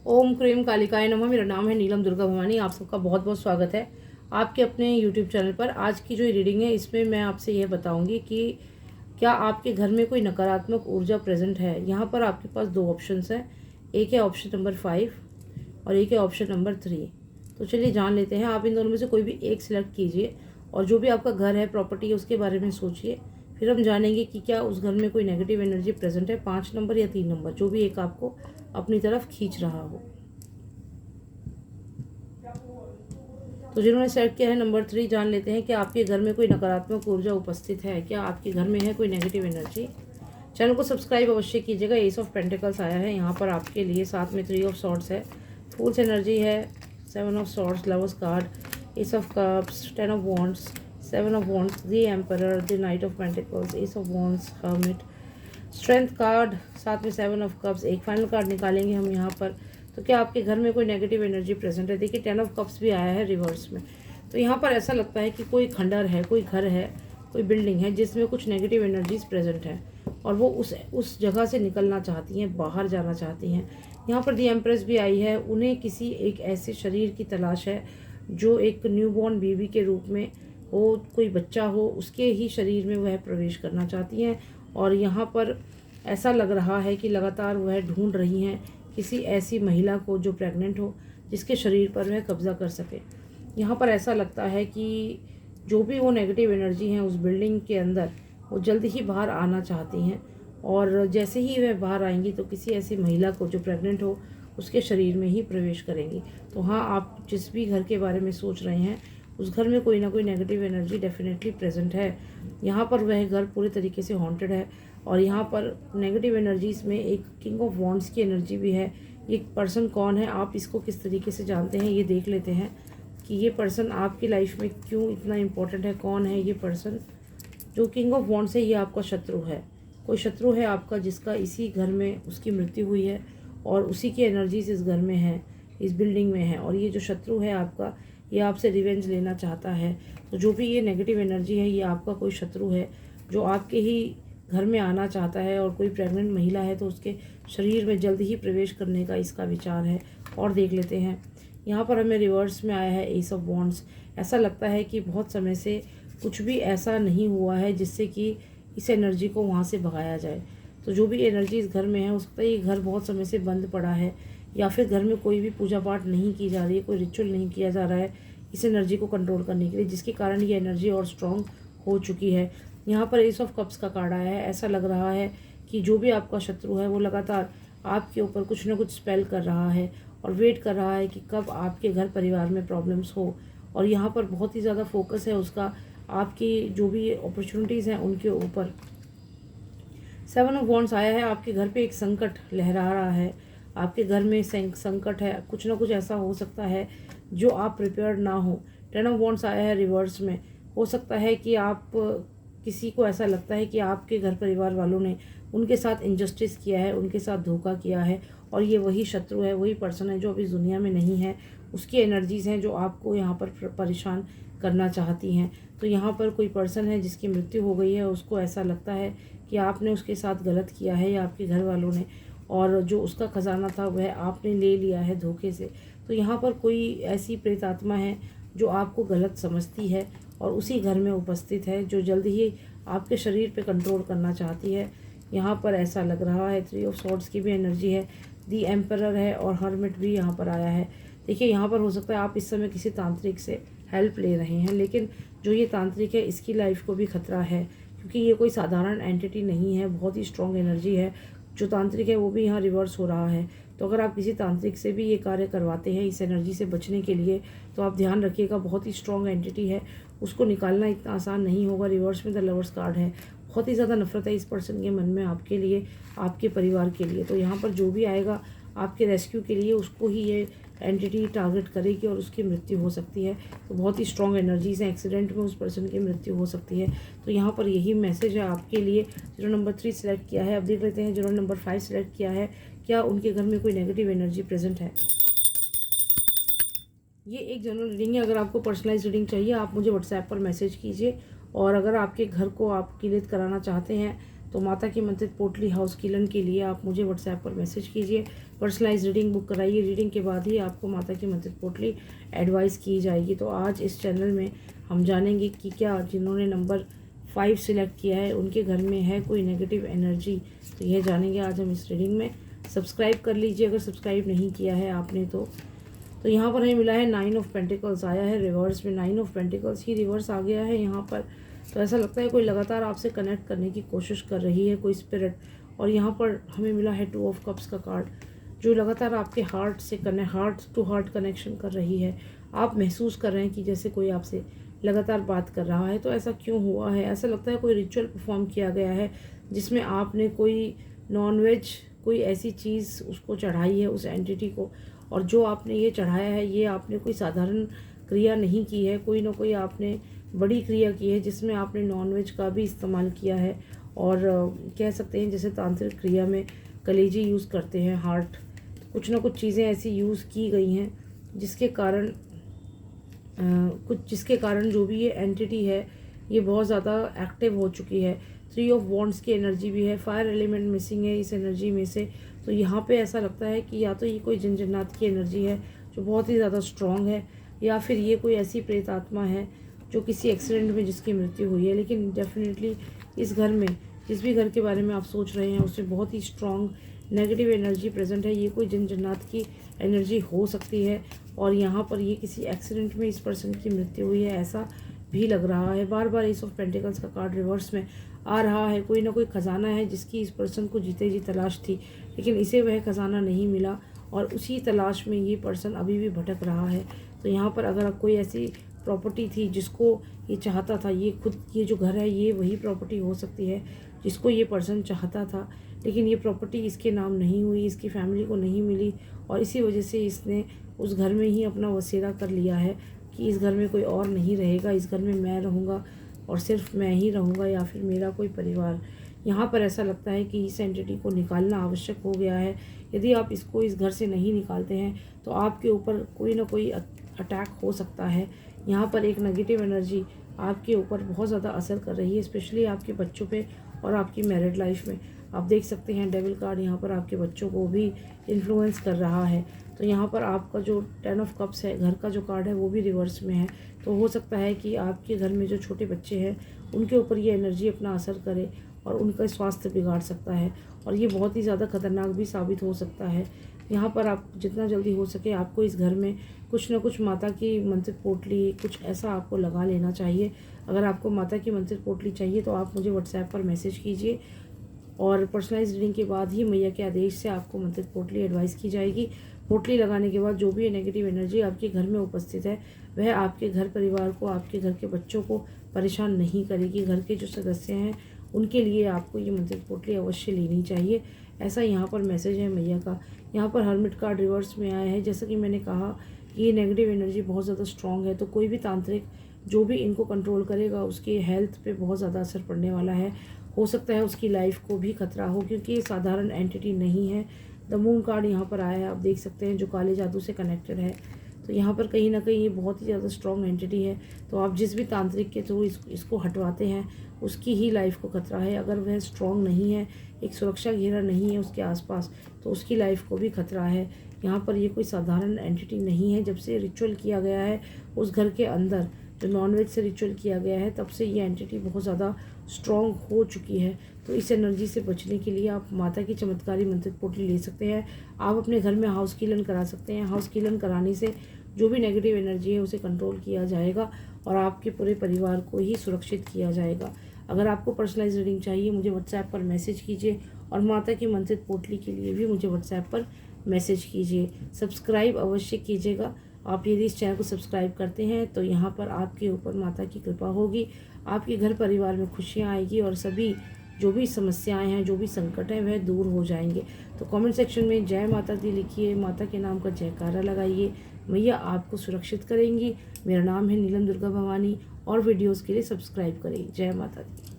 ओम cream कालिकाय नमः। मेरा नाम है नीलम दुर्गा भवानी। आप सबका बहुत बहुत स्वागत है आपके अपने यूट्यूब चैनल पर। आज की जो रीडिंग है इसमें मैं आपसे यह बताऊंगी कि क्या आपके घर में कोई नकारात्मक ऊर्जा प्रेजेंट है। यहाँ पर आपके पास दो ऑप्शंस हैं, एक है ऑप्शन नंबर 5 और एक है ऑप्शन नंबर 3। तो चलिए जान लेते हैं। आप इन दोनों में से कोई भी एक सिलेक्ट कीजिए और जो भी आपका घर है, प्रॉपर्टी है, उसके बारे में सोचिए। फिर हम जानेंगे कि क्या उस घर में कोई नेगेटिव एनर्जी प्रेजेंट है, 5 नंबर या 3 नंबर, जो भी एक आपको अपनी तरफ खींच रहा हो। तो जिन्होंने सेलेक्ट किया है नंबर 3, जान लेते हैं कि आपके घर में कोई नकारात्मक ऊर्जा उपस्थित है। क्या आपके घर में है कोई नेगेटिव एनर्जी। चैनल को सब्सक्राइब अवश्य कीजिएगा। एस ऑफ पेंटिकल्स आया है यहाँ पर आपके लिए, साथ में 3 ऑफ सॉर्ड्स है, फूल्स एनर्जी है, 7 of swords, lovers card, S of cups, 10 of wands, 7 of wands, the emperor, the night of pentacles, S of wands, hermit, strength card, साथ में 7 ऑफ कप्स। एक फाइनल कार्ड निकालेंगे हम यहाँ पर। तो क्या आपके घर में कोई नेगेटिव एनर्जी प्रेजेंट है। देखिए 10 ऑफ कप्स भी आया है रिवर्स में। तो यहाँ पर ऐसा लगता है कि कोई खंडर है, कोई घर है, कोई बिल्डिंग है जिसमें कुछ नेगेटिव एनर्जीज प्रेजेंट है और वो उस जगह से निकलना चाहती हैं, बाहर जाना चाहती हैं। यहाँ पर दी एम्प्रेस भी आई है। उन्हें किसी एक ऐसे शरीर की तलाश है जो एक न्यूबॉर्न बेबी के रूप में हो, कोई बच्चा हो, उसके ही शरीर में वह प्रवेश करना चाहती हैं। और यहाँ पर ऐसा लग रहा है कि लगातार वह ढूंढ रही हैं किसी ऐसी महिला को जो प्रेग्नेंट हो, जिसके शरीर पर वह कब्जा कर सके। यहाँ पर ऐसा लगता है कि जो भी वो नेगेटिव एनर्जी हैं उस बिल्डिंग के अंदर, वो जल्द ही बाहर आना चाहती हैं। और जैसे ही वह बाहर आएंगी तो किसी ऐसी महिला को जो प्रेग्नेंट हो उसके शरीर में ही प्रवेश करेंगी। तो हाँ, आप जिस भी घर के बारे में सोच रहे हैं उस घर में कोई ना कोई नेगेटिव एनर्जी डेफिनेटली प्रेजेंट है। यहाँ पर वह घर पूरे तरीके से हॉन्टेड है और यहाँ पर नेगेटिव एनर्जीज में एक किंग ऑफ वॉन्ड्स की एनर्जी भी है। ये पर्सन कौन है, आप इसको किस तरीके से जानते हैं, ये देख लेते हैं कि ये पर्सन आपकी लाइफ में क्यों इतना इम्पोर्टेंट है। कौन है ये पर्सन जो किंग ऑफ वॉन्ड्स है। ये आपका शत्रु है, कोई शत्रु है आपका जिसका इसी घर में उसकी मृत्यु हुई है और उसी की एनर्जीज इस घर में है, इस बिल्डिंग में है। और ये जो शत्रु है आपका, ये आपसे रिवेंज लेना चाहता है। तो जो भी ये नेगेटिव एनर्जी है, ये आपका कोई शत्रु है जो आपके ही घर में आना चाहता है। और कोई प्रेग्नेंट महिला है तो उसके शरीर में जल्द ही प्रवेश करने का इसका विचार है। और देख लेते हैं, यहाँ पर हमें रिवर्स में आया है एस ऑफ वॉन्ड्स। ऐसा लगता है कि बहुत समय से कुछ भी ऐसा नहीं हुआ है जिससे कि इस एनर्जी को वहाँ से भगाया जाए। तो जो भी एनर्जी इस घर में है, उसका ये घर बहुत समय से बंद पड़ा है या फिर घर में कोई भी पूजा पाठ नहीं की जा रही है, कोई रिचुअल नहीं किया जा रहा है इस एनर्जी को कंट्रोल करने के लिए, जिसके कारण ये एनर्जी और स्ट्रॉन्ग हो चुकी है। यहाँ पर एस ऑफ कप्स का कार्ड आया है। ऐसा लग रहा है कि जो भी आपका शत्रु है वो लगातार आपके ऊपर कुछ ना कुछ स्पेल कर रहा है और वेट कर रहा है कि कब आपके घर परिवार में प्रॉब्लम्स हो। और यहाँ पर बहुत ही ज़्यादा फोकस है उसका आपकी जो भी अपॉर्चुनिटीज़ हैं उनके ऊपर। 7 ऑफ वॉन्ड्स आया है। आपके घर पे एक संकट लहरा रहा है, आपके घर में संकट है, कुछ ना कुछ ऐसा हो सकता है जो आप प्रिपेयर्ड ना हो। 10 ऑफ वॉन्ड्स आया है रिवर्स में। हो सकता है कि आप किसी को ऐसा लगता है कि आपके घर परिवार वालों ने उनके साथ इनजस्टिस किया है, उनके साथ धोखा किया है और ये वही शत्रु है, वही पर्सन है जो अभी दुनिया में नहीं है। उसकी एनर्जीज़ हैं जो आपको यहाँ पर परेशान करना चाहती हैं। तो यहाँ पर कोई पर्सन है जिसकी मृत्यु हो गई है, उसको ऐसा लगता है कि आपने उसके साथ गलत किया है या आपके घर वालों ने, और जो उसका खजाना था वह आपने ले लिया है धोखे से। तो यहाँ पर कोई ऐसी प्रेत आत्मा है जो आपको गलत समझती है और उसी घर में उपस्थित है, जो जल्द ही आपके शरीर पे कंट्रोल करना चाहती है। यहाँ पर ऐसा लग रहा है 3 ऑफ सॉर्ड्स की भी एनर्जी है, दी एम्परर है और हर्मिट भी यहाँ पर आया है। देखिए यहाँ पर हो सकता है आप इस समय किसी तांत्रिक से हेल्प ले रहे हैं, लेकिन जो ये तांत्रिक है इसकी लाइफ को भी खतरा है क्योंकि ये कोई साधारण एंटिटी नहीं है, बहुत ही स्ट्रॉन्ग एनर्जी है। जो तांत्रिक है वो भी यहाँ रिवर्स हो रहा है। तो अगर आप किसी तांत्रिक से भी ये कार्य करवाते हैं इस एनर्जी से बचने के लिए, तो आप ध्यान रखिएगा, बहुत ही स्ट्रॉन्ग एंटिटी है, उसको निकालना इतना आसान नहीं होगा। रिवर्स में द लवर्स कार्ड है। बहुत ही ज़्यादा नफरत है इस पर्सन के मन में आपके लिए, आपके परिवार के लिए। तो यहाँ पर जो भी आएगा आपके रेस्क्यू के लिए, उसको ही ये एंटिटी टारगेट करेगी और उसकी मृत्यु हो सकती है। तो बहुत ही स्ट्रॉन्ग एनर्जीज हैं, एक्सीडेंट में उस पर्सन की मृत्यु हो सकती है। तो यहाँ पर यही मैसेज है आपके लिए। जिन्होंने नंबर 3 सेलेक्ट किया है, अब देख लेते हैं जिन्होंने नंबर 5 सेलेक्ट किया है, क्या उनके घर में कोई नेगेटिव एनर्जी प्रेजेंट है। ये एक जनरल रीडिंग है। अगर आपको पर्सनलाइज रीडिंग चाहिए आप मुझे व्हाट्सएप पर मैसेज कीजिए। और अगर आपके घर को आप किलित कराना चाहते हैं तो माता की मंत्रित पोटली हाउस किलन के लिए आप मुझे व्हाट्सएप पर मैसेज कीजिए। पर्सनलाइज रीडिंग बुक कराइए। रीडिंग के बाद ही आपको माता की मंत्र पोटली एडवाइस की जाएगी। तो आज इस चैनल में हम जानेंगे कि क्या जिन्होंने नंबर 5 सिलेक्ट किया है उनके घर में है कोई नेगेटिव एनर्जी। तो यह जानेंगे आज हम इस रीडिंग में। सब्सक्राइब कर लीजिए अगर सब्सक्राइब नहीं किया है आपने तो यहाँ पर हमें मिला है 9 ऑफ पेंटिकल्स आया है रिवर्स में। 9 ऑफ पेंटिकल्स ही रिवर्स आ गया है यहाँ पर। तो ऐसा लगता है कोई लगातार आपसे कनेक्ट करने की कोशिश कर रही है कोई स्पिरिट। और यहाँ पर हमें मिला है 2 ऑफ कप्स का कार्ड, जो लगातार आपके हार्ट से हार्ट टू हार्ट कनेक्शन कर रही है। आप महसूस कर रहे हैं कि जैसे कोई आपसे लगातार बात कर रहा है। तो ऐसा क्यों हुआ है? ऐसा लगता है कोई रिचुअल परफॉर्म किया गया है जिसमें आपने कोई नॉनवेज कोई ऐसी चीज़ उसको चढ़ाई है, उस एंटिटी को। और जो आपने ये चढ़ाया है ये आपने कोई साधारण क्रिया नहीं की है, कोई ना कोई आपने बड़ी क्रिया की है जिसमें आपने नॉनवेज का भी इस्तेमाल किया है। और कह सकते हैं जैसे तांत्रिक क्रिया में कलेजी यूज़ करते हैं, हार्ट, कुछ ना कुछ चीज़ें ऐसी यूज़ की गई हैं जिसके कारण जो भी ये एंटिटी है ये बहुत ज़्यादा एक्टिव हो चुकी है। 3 ऑफ वॉन्ड्स की एनर्जी भी है, फायर एलिमेंट मिसिंग है इस एनर्जी में से। तो यहाँ पे ऐसा लगता है कि या तो ये कोई जिनजिन्नात की एनर्जी है जो बहुत ही ज़्यादा स्ट्रॉन्ग है, या फिर ये कोई ऐसी प्रेत आत्मा है जो किसी एक्सीडेंट में जिसकी मृत्यु हुई है। लेकिन डेफिनेटली इस घर में, जिस भी घर के बारे में आप सोच रहे हैं, उसमें बहुत ही स्ट्रॉन्ग नेगेटिव एनर्जी प्रेजेंट है। ये कोई जिनजिन्नात की एनर्जी हो सकती है और यहाँ पर ये किसी एक्सीडेंट में इस पर्सन की मृत्यु हुई है ऐसा भी लग रहा है। बार बार एस ऑफ पेंटिकल्स का कार्ड रिवर्स में आ रहा है। कोई ना कोई ख़जाना है जिसकी इस पर्सन को जीते जी तलाश थी, लेकिन इसे वह ख़जाना नहीं मिला और उसी तलाश में ये पर्सन अभी भी भटक रहा है। तो यहाँ पर अगर कोई ऐसी प्रॉपर्टी थी जिसको ये चाहता था, ये जो घर है ये वही प्रॉपर्टी हो सकती है जिसको ये पर्सन चाहता था, लेकिन ये प्रॉपर्टी इसके नाम नहीं हुई, इसकी फैमिली को नहीं मिली और इसी वजह से इसने उस घर में ही अपना वसेरा कर लिया है कि इस घर में कोई और नहीं रहेगा, इस घर में मैं रहूँगा और सिर्फ मैं ही रहूँगा या फिर मेरा कोई परिवार। यहाँ पर ऐसा लगता है कि इस एंटिटी को निकालना आवश्यक हो गया है। यदि आप इसको इस घर से नहीं निकालते हैं तो आपके ऊपर कोई ना कोई अटैक हो सकता है। यहाँ पर एक नेगेटिव एनर्जी आपके ऊपर बहुत ज़्यादा असर कर रही है, स्पेशली आपके बच्चों पे और आपकी मैरिड लाइफ में। आप देख सकते हैं डेविल कार्ड यहाँ पर आपके बच्चों को भी इन्फ्लुएंस कर रहा है। तो यहाँ पर आपका जो 10 ऑफ कप्स है, घर का जो कार्ड है वो भी रिवर्स में है। तो हो सकता है कि आपके घर में जो छोटे बच्चे हैं उनके ऊपर ये एनर्जी अपना असर करे और उनका स्वास्थ्य बिगाड़ सकता है और ये बहुत ही ज़्यादा खतरनाक भी साबित हो सकता है। यहाँ पर आप जितना जल्दी हो सके आपको इस घर में कुछ ना कुछ माता की मंत्र पोटली, कुछ ऐसा आपको लगा लेना चाहिए। अगर आपको माता की मंत्र पोटली चाहिए तो आप मुझे व्हाट्सएप पर मैसेज कीजिए और पर्सनलाइज रीडिंग के बाद ही मैया के आदेश से आपको मंत्र पोटली एडवाइस की जाएगी। पोटली लगाने के बाद जो भी नेगेटिव एनर्जी आपके घर में उपस्थित है वह आपके घर परिवार को, आपके घर के बच्चों को परेशान नहीं करेगी। घर के जो सदस्य हैं उनके लिए आपको ये मंत्र पोटली अवश्य लेनी चाहिए, ऐसा यहाँ पर मैसेज है मैया का। यहाँ पर हर्मिट कार्ड रिवर्स में आया है। जैसा कि मैंने कहा कि ये नेगेटिव एनर्जी बहुत ज़्यादा स्ट्रॉन्ग है, तो कोई भी तांत्रिक जो भी इनको कंट्रोल करेगा उसकी हेल्थ पे बहुत ज़्यादा असर पड़ने वाला है। हो सकता है उसकी लाइफ को भी खतरा हो, क्योंकि ये साधारण एंटिटी नहीं है। द मून कार्ड यहाँ पर आया है, आप देख सकते हैं, जो काले जादू से कनेक्टेड है। तो यहाँ पर कहीं ना कहीं ये बहुत ही ज़्यादा स्ट्रॉन्ग एंटिटी है। तो आप जिस भी तांत्रिक के थ्रू इसको हटवाते हैं उसकी ही लाइफ को खतरा है। अगर वह स्ट्रॉन्ग नहीं है, एक सुरक्षा घेरा नहीं है उसके आसपास, तो उसकी लाइफ को भी खतरा है। यहाँ पर ये कोई साधारण एंटिटी नहीं है। जब से रिचुअल किया गया है उस घर के अंदर, जो नॉनवेज से रिचुअल किया गया है, तब से ये एंटिटी बहुत ज़्यादा स्ट्रॉन्ग हो चुकी है। तो इस एनर्जी से बचने के लिए आप माता की चमत्कारी मंत्र पोटली ले सकते हैं। आप अपने घर में हाउस कीलन करा सकते हैं। हाउस कीलन कराने से जो भी नेगेटिव एनर्जी है उसे कंट्रोल किया जाएगा और आपके पूरे परिवार को ही सुरक्षित किया जाएगा। अगर आपको पर्सनलाइज रीडिंग चाहिए मुझे व्हाट्सएप पर मैसेज कीजिए और माता की मंत्र पोटली के लिए भी मुझे व्हाट्सएप पर मैसेज कीजिए। सब्सक्राइब अवश्य कीजिएगा। आप यदि इस चैनल को सब्सक्राइब करते हैं तो यहाँ पर आपके ऊपर माता की कृपा होगी, आपके घर परिवार में खुशियाँ आएगी और सभी जो भी समस्याएं हैं, जो भी संकट हैं, वह दूर हो जाएंगे। तो कमेंट सेक्शन में जय माता दी लिखिए, माता के नाम का जयकारा लगाइए। मैया आपको सुरक्षित करेंगी। मेरा नाम है नीलम दुर्गा भवानी और वीडियोज़ के लिए सब्सक्राइब करें। जय माता दी।